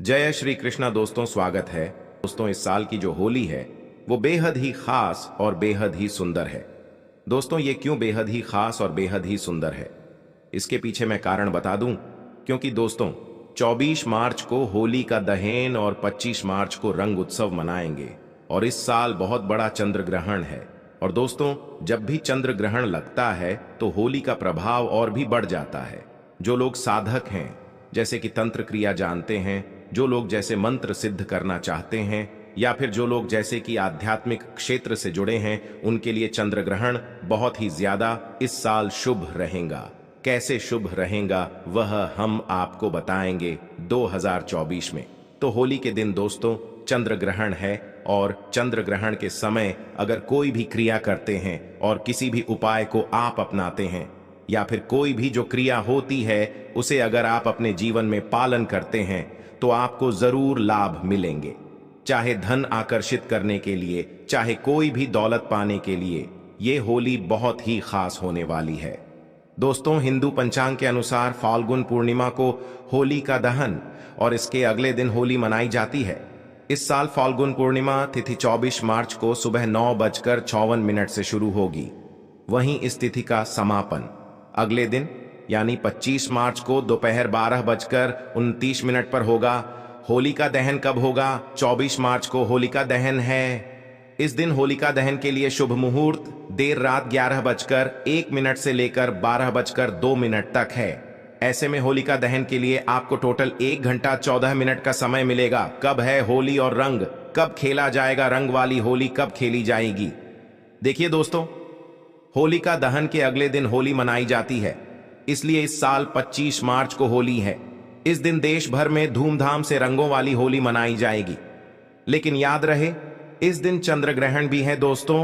जय श्री कृष्णा दोस्तों, स्वागत है। दोस्तों, इस साल की जो होली है वो बेहद ही खास और बेहद ही सुंदर है। दोस्तों, ये क्यों बेहद ही खास और बेहद ही सुंदर है, इसके पीछे मैं कारण बता दूं। क्योंकि दोस्तों, 24 मार्च को होली का दहन और 25 मार्च को रंग उत्सव मनाएंगे और इस साल बहुत बड़ा चंद्र ग्रहण है। और दोस्तों, जब भी चंद्र ग्रहण लगता है तो होली का प्रभाव और भी बढ़ जाता है। जो लोग साधक हैं, जैसे कि तंत्र क्रिया जानते हैं, जो लोग जैसे मंत्र सिद्ध करना चाहते हैं, या फिर जो लोग जैसे कि आध्यात्मिक क्षेत्र से जुड़े हैं, उनके लिए चंद्र ग्रहण बहुत ही ज्यादा इस साल शुभ रहेगा। कैसे शुभ रहेगा वह हम आपको बताएंगे 2024 में। तो होली के दिन दोस्तों चंद्र ग्रहण है और चंद्र ग्रहण के समय अगर कोई भी क्रिया करते हैं और किसी भी उपाय को आप अपनाते हैं, या फिर कोई भी जो क्रिया होती है उसे अगर आप अपने जीवन में पालन करते हैं, तो आपको जरूर लाभ मिलेंगे। चाहे धन आकर्षित करने के लिए, चाहे कोई भी दौलत पाने के लिए, ये होली बहुत ही खास होने वाली है। दोस्तों, हिंदू पंचांग के अनुसार फाल्गुन पूर्णिमा को होली का दहन और इसके अगले दिन होली मनाई जाती है। इस साल फाल्गुन पूर्णिमा तिथि 24 मार्च को सुबह 9:54 से शुरू होगी। वहीं इस तिथि का समापन अगले दिन यानी 25 मार्च को दोपहर 12:29 पर होगा। होली का दहन कब होगा? 24 मार्च को होली का दहन है। इस दिन होलिका दहन के लिए शुभ मुहूर्त देर रात 11:01 से लेकर 12:02 तक है। ऐसे में होलिका दहन के लिए आपको टोटल 1 घंटा 14 मिनट का समय मिलेगा। कब है होली और रंग कब खेला जाएगा, रंग वाली होली कब खेली जाएगी? देखिए दोस्तों, होलिका दहन के अगले दिन होली मनाई जाती है, इसलिए इस साल 25 मार्च को होली है। इस दिन देश भर में धूमधाम से रंगों वाली होली मनाई जाएगी। लेकिन याद रहे, इस दिन चंद्र ग्रहण भी है दोस्तों।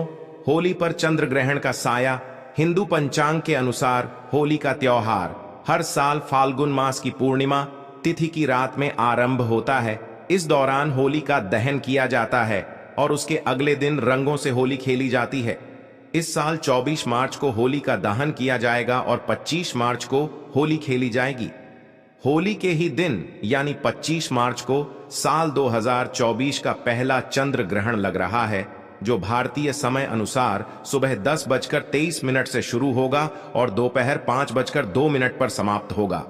होली पर चंद्र ग्रहण का साया हिंदू पंचांग के अनुसार होली का त्योहार हर साल फाल्गुन मास की पूर्णिमा तिथि की रात में आरंभ होता है। इस दौरान होली का दहन किया जाता है और उसके अगले दिन रंगों से होली खेली जाती है। इस साल 24 मार्च को होली का दहन किया जाएगा और 25 मार्च को होली खेली जाएगी। होली के ही दिन यानी 25 मार्च को साल 2024 का पहला चंद्र ग्रहण लग रहा है, जो भारतीय समय अनुसार सुबह 10:23 से शुरू होगा और दोपहर 5:02 पर समाप्त होगा।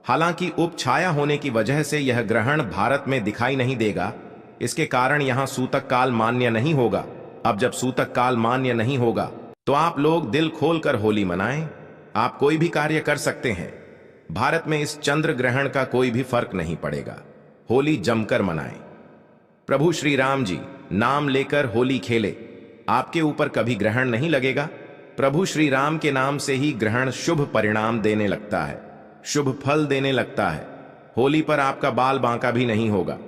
हालांकि उपछाया होने की वजह से यह ग्रहण भारत में दिखाई नहीं देगा। इसके कारण यहां सूतक काल मान्य नहीं होगा। अब जब सूतक काल मान्य नहीं होगा तो आप लोग दिल खोलकर होली मनाएं। आप कोई भी कार्य कर सकते हैं। भारत में इस चंद्र ग्रहण का कोई भी फर्क नहीं पड़ेगा। होली जमकर मनाएं। प्रभु श्री राम जी नाम लेकर होली खेले। आपके ऊपर कभी ग्रहण नहीं लगेगा। प्रभु श्री राम के नाम से ही ग्रहण शुभ परिणाम देने लगता है, शुभ फल देने लगता है। होली पर आपका बाल बांका भी नहीं होगा।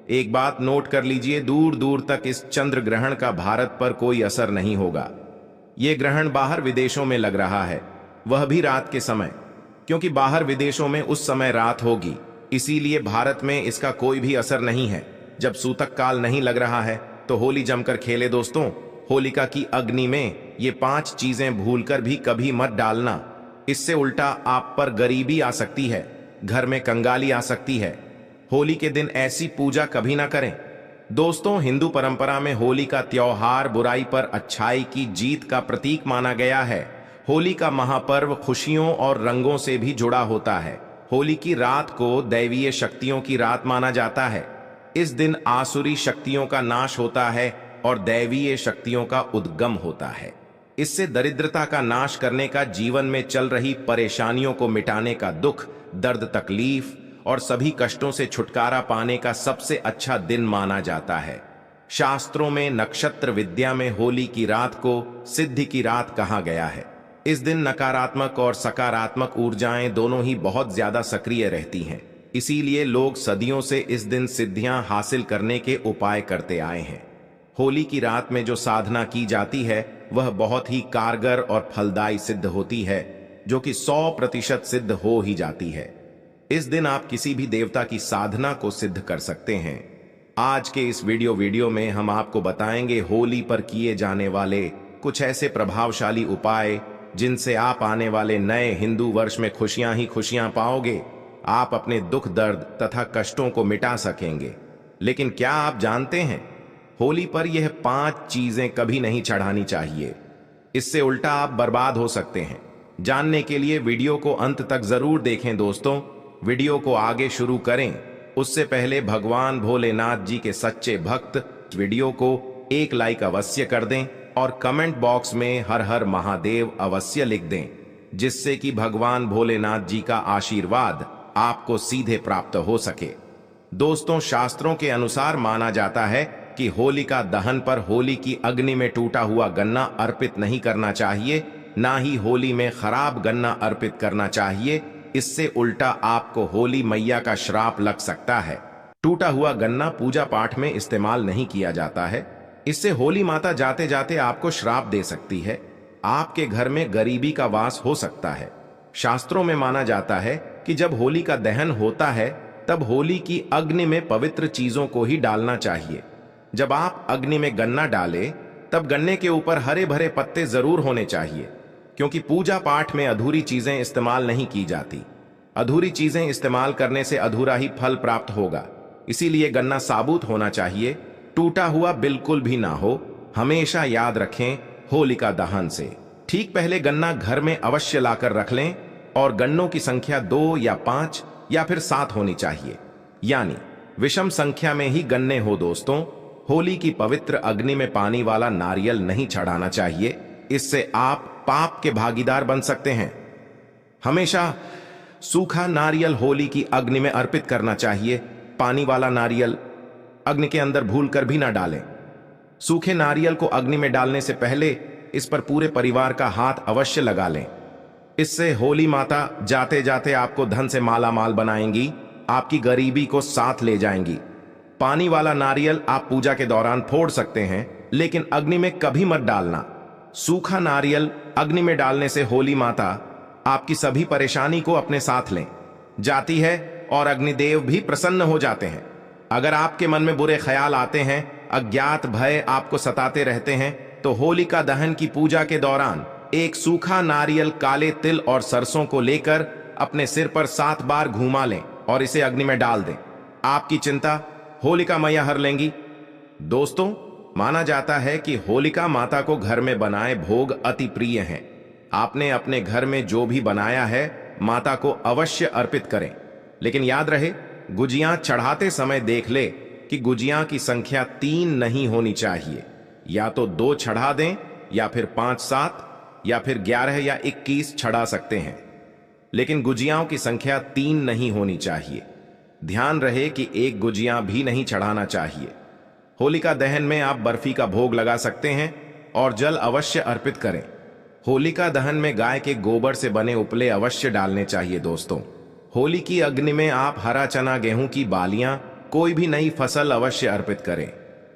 एक बात नोट कर लीजिए, दूर दूर तक इस चंद्र ग्रहण का भारत पर कोई असर नहीं होगा। यह ग्रहण बाहर विदेशों में लग रहा है, वह भी रात के समय, क्योंकि बाहर विदेशों में उस समय रात होगी, इसीलिए भारत में इसका कोई भी असर नहीं है। जब सूतक काल नहीं लग रहा है तो होली जमकर खेले दोस्तों। होलिका की अग्नि में ये 5 चीजें भूलकर भी कभी मत डालना। इससे उल्टा आप पर गरीबी आ सकती है, घर में कंगाली आ सकती है। होली के दिन ऐसी पूजा कभी ना करें दोस्तों। हिंदू परंपरा में होली का त्योहार बुराई पर अच्छाई की जीत का प्रतीक माना गया है। होली का महापर्व खुशियों और रंगों से भी जुड़ा होता है। होली की रात को दैवीय शक्तियों की रात माना जाता है। इस दिन आसुरी शक्तियों का नाश होता है और दैवीय शक्तियों का उद्गम होता है। इससे दरिद्रता का नाश करने का, जीवन में चल रही परेशानियों को मिटाने का, दुख दर्द तकलीफ और सभी कष्टों से छुटकारा पाने का सबसे अच्छा दिन माना जाता है। शास्त्रों में नक्षत्र विद्या में होली की रात को सिद्धि की रात कहा गया है। इस दिन नकारात्मक और सकारात्मक ऊर्जाएं दोनों ही बहुत ज्यादा सक्रिय रहती हैं। इसीलिए लोग सदियों से इस दिन सिद्धियां हासिल करने के उपाय करते आए हैं। होली की रात में जो साधना की जाती है वह बहुत ही कारगर और फलदायी सिद्ध होती है, जो कि 100% सिद्ध हो ही जाती है। इस दिन आप किसी भी देवता की साधना को सिद्ध कर सकते हैं। आज के इस वीडियो में हम आपको बताएंगे होली पर किए जाने वाले कुछ ऐसे प्रभावशाली उपाय जिनसे आप आने वाले नए हिंदू वर्ष में खुशियां ही खुशियां पाओगे। आप अपने दुख दर्द तथा कष्टों को मिटा सकेंगे। लेकिन क्या आप जानते हैं, होली पर यह 5 चीजें कभी नहीं चढ़ानी चाहिए। इससे उल्टा आप बर्बाद हो सकते हैं। जानने के लिए वीडियो को अंत तक जरूर देखें दोस्तों। वीडियो को आगे शुरू करें उससे पहले भगवान भोलेनाथ जी के सच्चे भक्त वीडियो को एक लाइक अवश्य कर दें और कमेंट बॉक्स में हर हर महादेव अवश्य लिख दें, जिससे कि भगवान भोलेनाथ जी का आशीर्वाद आपको सीधे प्राप्त हो सके। दोस्तों, शास्त्रों के अनुसार माना जाता है कि होलिका दहन पर होली की अग्नि में टूटा हुआ गन्ना अर्पित नहीं करना चाहिए, ना ही होली में खराब गन्ना अर्पित करना चाहिए। इससे उल्टा आपको होली मैया का श्राप लग सकता है। टूटा हुआ गन्ना पूजा पाठ में इस्तेमाल नहीं किया जाता है। इससे होली माता जाते जाते आपको श्राप दे सकती है। आपके घर में गरीबी का वास हो सकता है। शास्त्रों में माना जाता है कि जब होली का दहन होता है तब होली की अग्नि में पवित्र चीजों को ही डालना चाहिए। जब आप अग्नि में गन्ना डालें तब गन्ने के ऊपर हरे भरे पत्ते जरूर होने चाहिए, क्योंकि पूजा पाठ में अधूरी चीजें इस्तेमाल नहीं की जाती। अधूरी चीजें इस्तेमाल करने से अधूरा ही फल प्राप्त होगा। इसीलिए गन्ना साबुत होना चाहिए, टूटा हुआ बिल्कुल भी ना हो। हमेशा याद रखें, होलिका दहन से ठीक पहले गन्ना घर में अवश्य लाकर रख लें और गन्नों की संख्या 2 या 5 या फिर 7 होनी चाहिए, यानी विषम संख्या में ही गन्ने हो। दोस्तों, होली की पवित्र अग्नि में पानी वाला नारियल नहीं चढ़ाना चाहिए। इससे आप पाप के भागीदार बन सकते हैं। हमेशा सूखा नारियल होली की अग्नि में अर्पित करना चाहिए। पानी वाला नारियल अग्नि के अंदर भूलकर भी ना डालें। सूखे नारियल को अग्नि में डालने से पहले इस पर पूरे परिवार का हाथ अवश्य लगा लें। इससे होली माता जाते जाते आपको धन से माला माल बनाएंगी, आपकी गरीबी को साथ ले जाएंगी। पानी वाला नारियल आप पूजा के दौरान फोड़ सकते हैं, लेकिन अग्नि में कभी मत डालना। सूखा नारियल अग्नि में डालने से होली माता आपकी सभी परेशानी को अपने साथ लें जाती है और अग्निदेव भी प्रसन्न हो जाते हैं। अगर आपके मन में बुरे ख्याल आते हैं, अज्ञात भय आपको सताते रहते हैं, तो होलिका दहन की पूजा के दौरान एक सूखा नारियल काले तिल और सरसों को लेकर अपने सिर पर 7 बार घुमा लें और इसे अग्नि में डाल दें। आपकी चिंता होलिका मैया हर लेंगी। दोस्तों, माना जाता है कि होलिका माता को घर में बनाए भोग अति प्रिय हैं। आपने अपने घर में जो भी बनाया है माता को अवश्य अर्पित करें, लेकिन याद रहे, गुजियां चढ़ाते समय देख ले कि गुजियां की संख्या 3 नहीं होनी चाहिए। या तो 2 चढ़ा दें या फिर 5, 7 या फिर 11 या 21 चढ़ा सकते हैं, लेकिन गुजियाओं की संख्या 3 नहीं होनी चाहिए। ध्यान रहे कि एक गुजिया भी नहीं चढ़ाना चाहिए। होलिका दहन में आप बर्फी का भोग लगा सकते हैं और जल अवश्य अर्पित करें। होलिका दहन में गाय के गोबर से बने उपले अवश्य डालने चाहिए। दोस्तों, होली की अग्नि में आप हरा चना, गेहूं की बालियां, कोई भी नई फसल अवश्य अर्पित करें।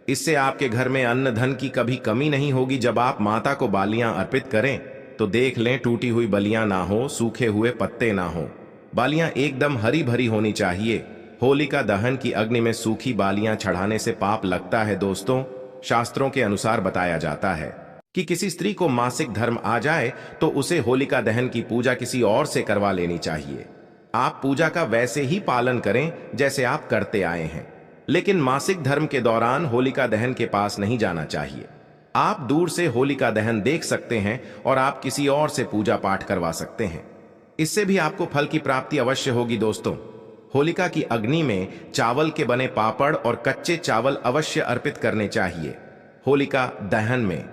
इससे आपके घर में अन्न धन की कभी कमी नहीं होगी। जब आप माता को बालियां अर्पित करें तो देख लें टूटी हुई बलियां ना हो, सूखे हुए पत्ते ना हो। बालियां एकदम हरी भरी होनी चाहिए। होलिका दहन की अग्नि में सूखी बालियां चढ़ाने से पाप लगता है। दोस्तों, शास्त्रों के अनुसार बताया जाता है कि किसी स्त्री को मासिक धर्म आ जाए तो उसे होलिका दहन की पूजा किसी और से करवा लेनी चाहिए। आप पूजा का वैसे ही पालन करें जैसे आप करते आए हैं, लेकिन मासिक धर्म के दौरान होलिका दहन के पास नहीं जाना चाहिए। आप दूर से होलिका दहन देख सकते हैं और आप किसी और से पूजा पाठ करवा सकते हैं। इससे भी आपको फल की प्राप्ति अवश्य होगी। दोस्तों, होलिका की अग्नि में चावल के बने पापड़ और कच्चे चावल अवश्य अर्पित करने चाहिए। होलिका दहन में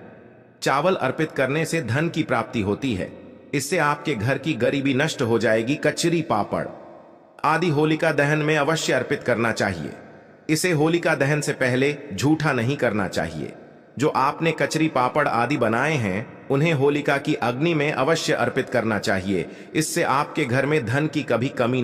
चावल अर्पित करने से धन की प्राप्ति होती है। इससे आपके घर की गरीबी नष्ट हो जाएगी। कचरी, पापड़ आदि होलिका दहन में अवश्य अर्पित करना चाहिए। इसे होलिका दहन से पहले झूठा नहीं करना चाहिए। जो आपने कचरी, पापड़ आदि बनाए हैं उन्हें होलिका की अग्नि में अवश्य अर्पित करना चाहिए। इससे आपके घर में धन की कभी कमी